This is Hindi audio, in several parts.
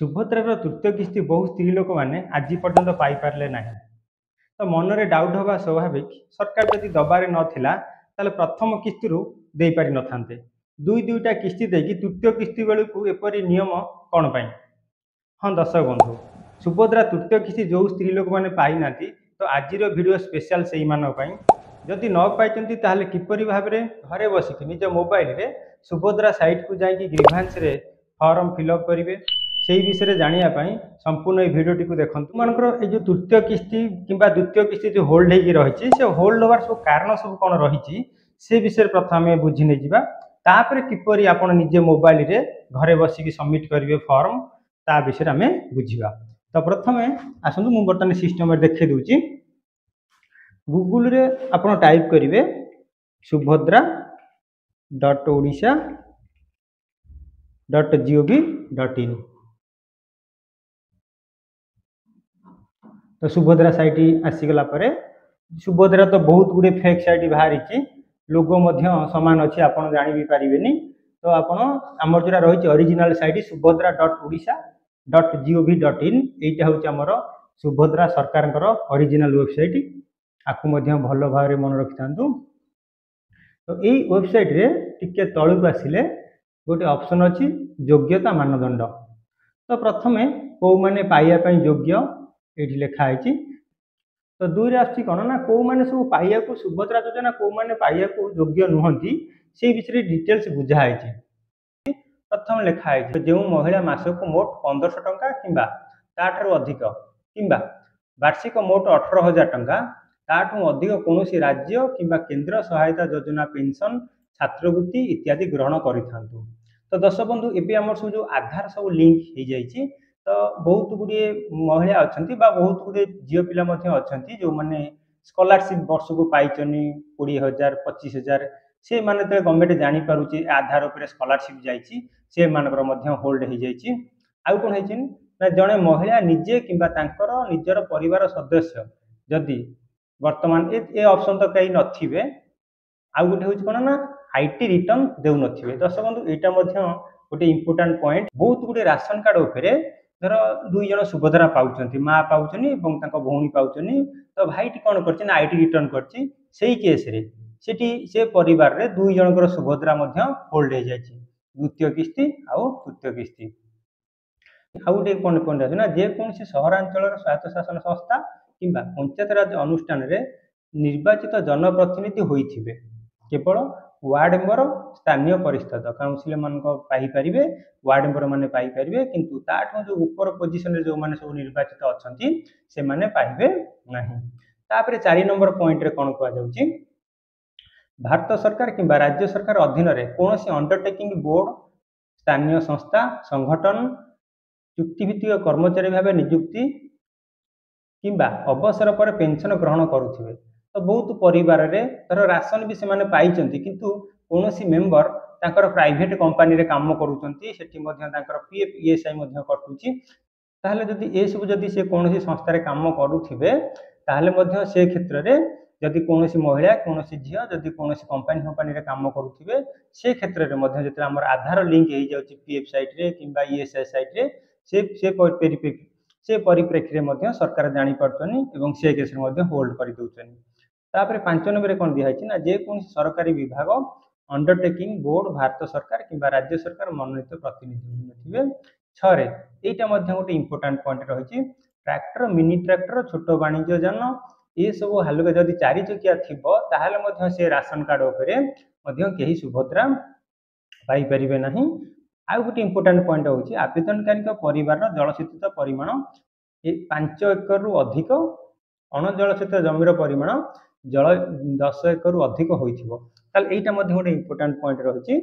सुभद्रार तृतीय किस्ती बहु स्त्री लोक मैंने आज पर्यंत पाई पारे ना। तो मनरे डाउट हवा स्वाभाविक। सरकार जदि दबारे नथिला ताले प्रथम किस्ती दे पारि न थांते। दुई दुईटा किस्ती देकी तृतीय किस्ती बेलू एपरी नियम कौन पाई? हाँ दर्शक बंधु, सुभद्रा तृतीय किस्ती जो स्त्री लोक मैंने पाई ना तो आज वीडियो स्पेशल से जदि न पाई ताहले किपरि भाव में घरे बसिक निज मोबाइल रे सुभद्रा साइट को जाकि ग्रीभांस रे फॉर्म फिलअप करेंगे। से विषय जानापी संपूर्ण ये भिडटी को देखते मानकर जो तृतीय किस्ती कि द्वितीय किस्ती जो होल्ड होगी से होल्ड हबार सब कारण सब कौन रही से विषय प्रथम बुझी नहीं जापर किपरि आप निजे मोबाइल रे घरे बसिक सबमिट करेंगे फॉर्म ता विषय आम बुझा। तो प्रथम आसतु मुझे बर्तमान सिस्टम देखे दूची गूगल रे आप टाइप करेंगे subhadra.odisha.gov.in। तो सुभद्रा साइट आसीगला परे सुभद्रा तो बहुत गुड़े फेक साइट बाहरी लोगो सामान अच्छी आपड़ जानी भी पारे। तो आपड़ आमर जो रही ओरिजिनल साइट subhadra.odisha.gov.in यहाँ हूँ आमर सुभद्रा सरकार ओरिजिनल वेबसाइट। आपको भल भाव मन रखि था। तो यही वेबसाइट रे टिके तलू आसिले गोटे ऑप्शन अच्छी योग्यता मानदंड। तो प्रथम कौ मैंने पाइबा योग्य ये लिखाई। तो दुई आस कौन ना कौ मैंने सब पाइबा सुभद्रा योजना कौ मैंने पाइबा योग्य नुहति से विषय डिटेल्स बुझाई। प्रथम लिखाई जो महिला मासक मोट 1500 टंका किंबा ताठू अधिक किंबा वार्षिक मोट 18,000 टंका ताठू अधिक कौन राज्य किंबा केंद्र सहायता योजना पेंशन छात्रवृत्ति इत्यादि ग्रहण करिथांतु। तो दर्शक बंधु एबे हमर सब जो आधार सब लिंक हो जाइए। तो बहुत गुड़े महिला अच्छा बहुत गुड़े झील पिला अच्छा जो मैंने स्कॉलरशिप वर्ष को पाई 20,000 25,000 से माने तो गवर्नमेंट जानीपारे आधार उपर स्कॉलरशिप जाइए से मानकर होल्ड हो जाइए। आउ कौन है ना जड़े महिला निजे किंबा तांकर निजर परिवार सदस्य जदि वर्तमान ए ऑप्शन तो कहीं नथिबे आउ गोटे हूँ कौन ना आईटी रिटर्न देउ नथिबे। दर्शक बंधु एटा गोटे इंपोर्टाट पॉइंट। बहुत गुड़े राशन कार्ड उपरे धर दुई जन सुभद्रा पाँच माँ पाँच भौणी पाँच तो भाईटी कौन कर आईटी रिटर्न कर केस रे से परिवार रे दुई जनकर सुभद्रा होल्ड हो जाए द्वितीय किस्ती आउ तृतीय किस्ती। आउ गोटे कौन पॉइंट अच्छे ना जेकोसी सहरांचल स्वायत्त शासन संस्था किंबा पंचायत राज अनुष्ठान रे निर्वाचित जनप्रतिनिधि होइथिबे केवल वार्ड मेंबर स्थानीय परिषद काउंसिल मान पाइपर वार्ड मेंबर मैंने पाइपर किंतु ताठू जो ऊपर पोजिशन जो मैंने सब निर्वाचित अच्छा से मैंने पाइबे नहीं। तापर 4 नंबर पॉइंट रे कौन कहुच्छी भारत सरकार किंबा राज्य सरकार अधीन रे कौन सी अंडरटेकिंग बोर्ड स्थानीय संस्था संगठन चुक्तिभित्तिक कर्मचारी भाव नियुक्ति किंबा अवसर पर पेंशन ग्रहण करुथिबे। तो बहुत परिवार रे धर राशन भी से माने पाइचंती किंतु कौन सी मेंबर तांकर प्राइवेट कंपनी रे काम करूचंती सेठी मध्य तांकर पीएफ ईएसआई मध्य कटुची ताहले जदि ए सब जदि से कौन सी संस्था रे काम करूथिबे ताहले मध्य से क्षेत्र रे जदि कौन सी महिला कौन सी झील जदि कौन सी कंपनी रे काम करूथिबे से क्षेत्र रे मध्य जते हमर आधार लिंक हो जाउची पीएफ साइट रे किंबा ईएसआई साइट रे से परिप्रेक्षी में सरकार जानीपार्चनी और से केस होल्ड कर दौरान। तापर 5 नंबर कौन दिखाई ना जेको सरकारी विभाग अंडरटेकिंग बोर्ड भारत सरकार किंबा राज्य सरकार मनोनीत प्रतिनिधि थे। 6 यहाँ गोटे इंपोर्टाट पॉइंट रही ट्रैक्टर मिनी ट्रैक्टर छोट वाणिज्य जान ये सब हालुका जदि 4 चकिया थी से राशन कार्ड उपरे कहीं सुभद्रा पाइपर ना। आउ गोटे इंपोर्टाट पॉइंट हूँ आवेदनकारी परिवार जलसेचित परिमाण 5 एकड़ रु अधिक अणजलसेचित जमीर परिमाण 10 एकड़ रु अधिक होइथिबो यहाँ गोटे इंपोर्टाट पॉइंट रही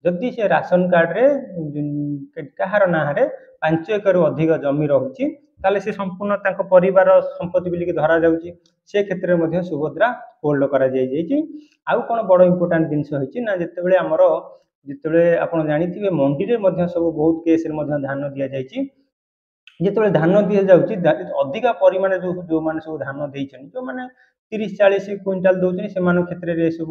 जदि से राशन कार्ड रे कहार ना 5 एकड़ रु अधिक जमी रही से संपूर्ण परिवार संपत्ति बोलिक धरा जाउची से क्षेत्र में सुभद्रा होल्ड करा जाई। आउ कौन बड़ इंपोर्टाट जिनस होइची ना जितेबाला आमर जिते आप जानी मंडी में सब बहुत केस धान दि जाइए जिते धान दि जाऊँगी अधिका परिमाण जो मैंने सब धान देते जो मैंने 30-40 क्विंटाल दौरान से क्षेत्र में सब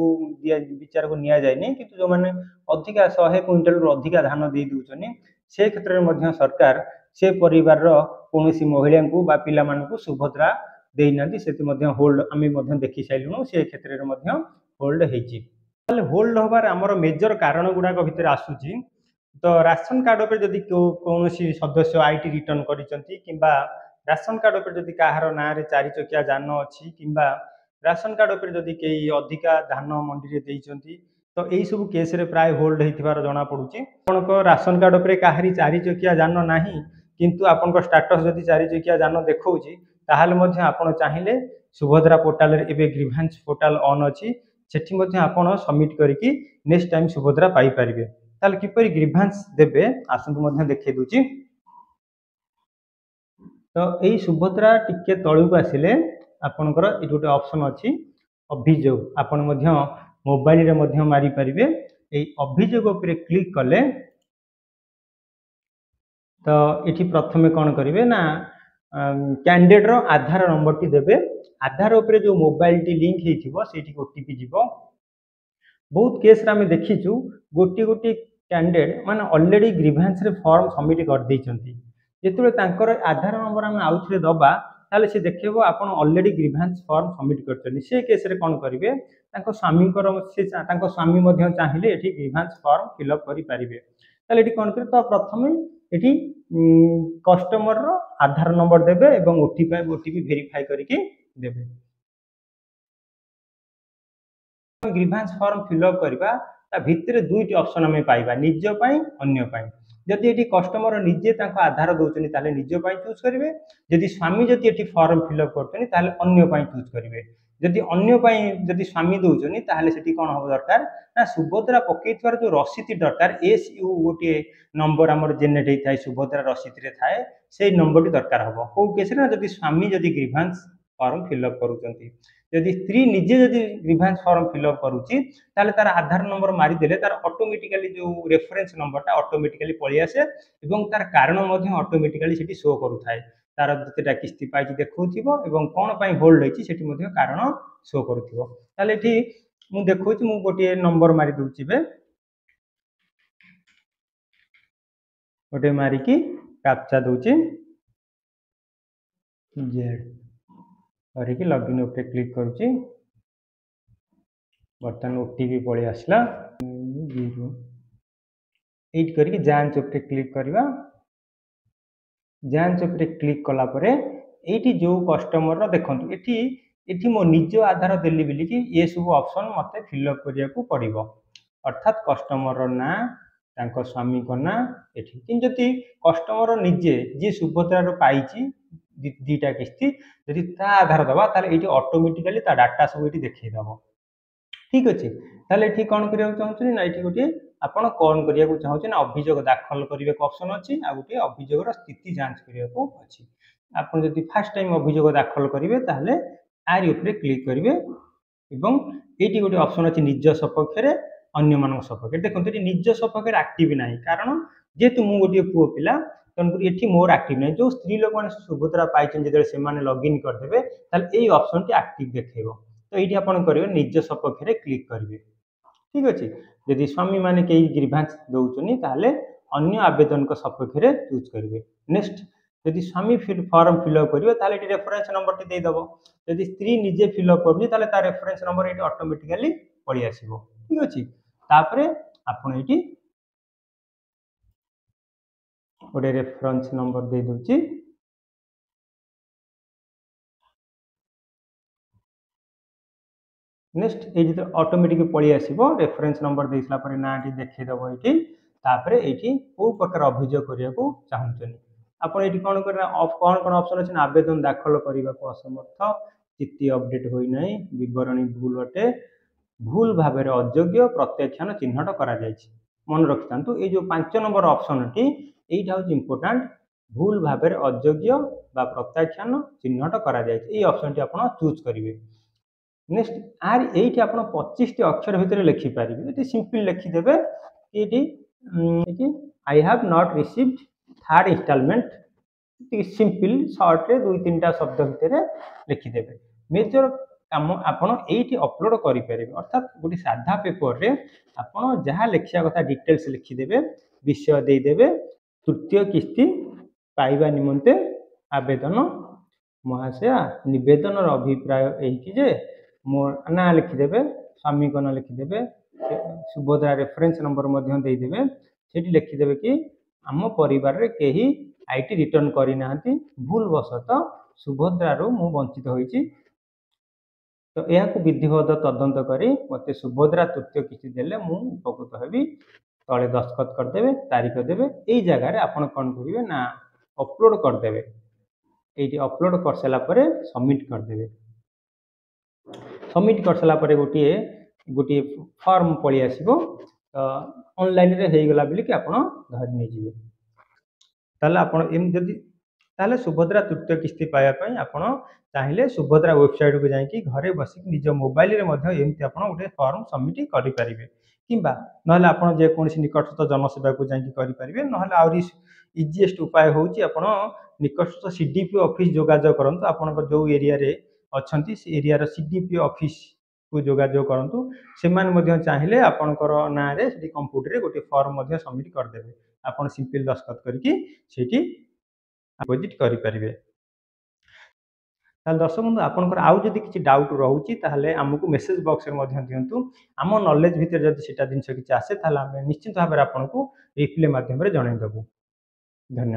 विचार को नि जाए कि जो मैंने अधिका 100 क्विंटाल अधिका धान दे दूसरी से क्षेत्र में सरकार से परिवार कौन महिला को बा पिला मानकु सुभद्रा देना से होल्ड आम देखी सारूँ से क्षेत्र में होल्ड हो होल्ड हबार आमर मेजर कारण गुड़ाक भितर आसूची तो राशन कार्ड उपर जदि कौन सदस्य आईटी रिटर्न करिसेंती राशन कार्ड उपर जदि कहार ना रे 4 चकिया जान अच्छी किंबा राशन कार्ड उपर जदि कई अधिका धान मंडी रे देइचंती तो यही सब केस रे प्राय होल्ड होइथिबार जणा पड़ुची। आपनको राशन कार्ड उपर काहारी 4 चकिया जान नाही किंतु आपनको स्टेटस जदि 4 चकिया जान देखौची ताहाले मध्ये आपण चाहिले सुभद्रा पोर्टल रे एबे ग्रीवेंस पोर्टल ऑन अछि सेठी मध्ये आपण सबमिट करिकि नेक्स्ट टाइम सुभद्रा पाई परिबे। ताल किपरि ग्रीवेंस देबे आसंतु मध्ये देखै दुची। तो यही सुभद्रा टिके तळुक आसिले आपनकर ए गोटे ऑप्शन अछि अभियोग आपण मध्ये मोबाइल रे मध्ये मारी परिबे। ए अभियोग ऊपर क्लिक कले तो एठी प्रथमे कोन करिवे ना कैंडिडेट रो आधार नंबर टी देबे। आधार ऊपर जो मोबाइल टी लिंक हेथिबो सेठी ओटीपी जीवो। बहुत केस रे हम देखिचु गोटी गोटी कैंडिडेट माने ऑलरेडी ग्रीवेंस रे फॉर्म सबमिट कर दैचंती जेतबे तांकर आधार नंबर हम आउथरे दबा ताले से देखिबो आपण ऑलरेडी ग्रीवेंस फॉर्म सबमिट करचनी से केस रे कोन करिवे तांको स्वामी कर से तांको स्वामी मध्ये चाहिले एठी ग्रीवेंस फॉर्म फिल अप करि परिबे। ताले एठी कोन करे तो प्रथमे एठी कस्टमर रो आधार नंबर देबे एवं ओटीपी वेरीफाई करिके देबे। ग्रीवेंस फॉर्म फिल अप करबा ता भितरे दुईटी ऑप्शन हमें पाइबा निज पई अन्य पई। जदि एठी कस्टमर निजे तांको आधार दोचनी ताले निज पई चूज करिवे जदि स्वामी जदि एठी फॉर्म फिल अप करतनी ताले अन्य पई चूज करिवे। जदि अन्य पई जदि स्वामी दोचनी ताले सेठी कोन हो दरकार ना सुभद्रा पकेइथवार जो रसीद दरकार एसयू गोटे नंबर हमर जेनेरेट हे थाए सुभद्रा रसीद रे थाए से नंबर टी दरकार हबो। को केस ना जदि स्वामी जदि ग्रीवेंस फॉर्म फिल अप करूचंती यदि स्त्री निजे जदि ग्रीवेंस फॉर्म फिल अप करूची ताले तार आधार नंबर मारी देले तार ऑटोमेटिकली जो रेफरेंस नंबर ता ऑटोमेटिकली पळि आसे एवं तार कारण मध्ये ऑटोमेटिकली सेठी शो करू थाए तार जतेटा किस्ती पाइची देखौथिबो एवं कोन पई होल्ड होईची सेठी मध्ये कारण शो करूथिबो। ताले एठी मु देखौची मु गोटे नंबर मारी दूची बे गोटे मारी की कैप्चा दूची जेड करिकी लॉगिन ऊपर क्लिक करूची बर्तन ओटीपी पळि आसला 08 करिकी जांच ऊपर क्लिक करबा। जांच ऊपर क्लिक कला परे एठी जो कस्टमर रो देखंतु एठी मो निज आधार देली बिली कि ये सब ऑप्शन मते फिल अप करिया को पड़िबो अर्थात कस्टमर रो ना तांको स्वामी को ना एठी किन जति कस्टमर निजे जे सुभद्रा रो पाइची दीटा किस्ती यदि ता आधार दबा ताले एठी ऑटोमेटिकली ता डाटा सब एठी देखै दबो। ठीक अछि ताले एठी कोन करिया चाहउछि ना एठी गोटे आपण कोन करिया को चाहउछि ना अभियोग दाखल करिवे को ऑप्शन अछि आ गोटे अभियोग रो स्थिति जांच करिया को अछि। आपण यदि फर्स्ट टाइम अभियोग दाखल करिवे ताले आरि ऊपर क्लिक करिवे एवं एठी गोटे ऑप्शन अछि निज सपक्ष रे अन्य मानक सपक्ष देखंतु एठी निज सपक्ष रे एक्टिव नाही कारण जेतु मु गोटे पुओ पिला तनपुर एठी मोर एक्टिव नाही जो स्त्री लोक माने सुभद्रा पाइछन जेते से माने लॉगिन कर देबे ताले एई ऑप्शन टी एक्टिव देखेबो। तो एठी आपण करिवे निज सपक्ष रे क्लिक करिवे। ठीक अछि यदि स्वामी माने केई ग्रीवेंस दोउचनी ताले अन्य आवेदन को सपक्ष रे चूज करिवे। नेक्स्ट यदि स्वामी फॉर्म फिल अप करिवे ताले एठी रेफरेंस नंबर टी दे दबो यदि स्त्री निजे फिल अप करबी ताले ता रेफरेंस नंबर एठी ऑटोमेटिकली पळि आसीबो। ठीक अछि तापरे आपण एठी गोटे रेफरेंस नंबर दे दूची नेक्स्ट ये जो ऑटोमेटिक पळि आसीबो रेफरेंस नंबर देसला परे नाटी देखै दबो एठी तापरे एठी को प्रकार अभियोग करिया को चाहउछनी आपण एठी कोन करना कोन ऑप्शन अछि आवेदन दाखल करिबा को असमर्थ चिट्ठी अपडेट होई नै विवरणी भूल अटे भूल भाबरे अयोग्य प्रत्याख्यान चिन्हट करा जायछि। मन रखितांतु ए जो 5 नंबर ऑप्शन टी एटा होज इंपोर्टेंट भूल भाबरे अयोग्य बा प्रत्याख्यान चिन्हट करा जायछि ए ऑप्शन टी आपण चूज करिवे। नेक्स्ट आर एठी आपण 25 टी अक्षर भितर लिखि पारिबे एठी सिंपल लिखि देबे एठी I have not received third instalment simple short रे 2-3 टा शब्द भितर लिखि देबे। मेजर काम आपण एठी अपलोड करि परिबे अर्थात गोटी साधा पेपर रे आपण जहा लिखिया कथा डिटेल्स लिखि देबे विषय दे देबे तृतीय किस्ती पाइबा निमंते आवेदन महाशया निवेदन अभिप्राय ये मो ना लिखिदेवे स्वामी को ना लिखिदेवे सुभद्रा रेफरेन्स नंबर देदेवे से लिखिदेवे कि आम परिवार रे कहीं आईटी रिटर्न करना भूल वशत सुभद्रा मु वंचित होइछि तो यह विधिवत तदंत करी मत सुभद्रा तृतीय किस्ती देले मु उपकृत हेबी तले दस्तखत करदेवे तारीख देवे यही जगह आपण कौन करेंगे ना अपलोड करदेवे ये अपलोड कर सारा सबमिट करदेवे सबमिट कर सारा गोटे गोटे फॉर्म पलि आसो तो ऑनलाइन रे होगला बोलिकी आप धरी नहीं जी ताले आपण जदि ताले सुभद्रा तृतीय किस्ती पाइबापी आपण चाहिए सुभद्रा वेबसाइट को जाकि घरे बसिक निज मोबाइल एमती आप गोटे फॉर्म सबमिट करेंगे किंबा ना आप जेकोसी निकटस्थ जनसेवा को जाकि ना आहरी इजीएस्ट उपाय हूँ आप निकटस्थ सीडीपी ऑफिस जोगाजोग करूँ आप जो एरिया अच्छा से एरिया सीडीपी ऑफिस को जोगाजोग करूँ से चाहिए आपणकर ना कंप्यूटर गोटे फॉर्म सबमिट करदे आप सिंपल दस्तखत करके डिपोजिट करेंगे दर्शक बंधु आपंकर आउ जदि किसी डाउट रोचे आमको मेसेज बॉक्स में दिंतु आम नॉलेज भितर जब से जिन किसी आसे निश्चित भाव में आपको रिप्ले मध्यम जनईदेबू धन्यवाद।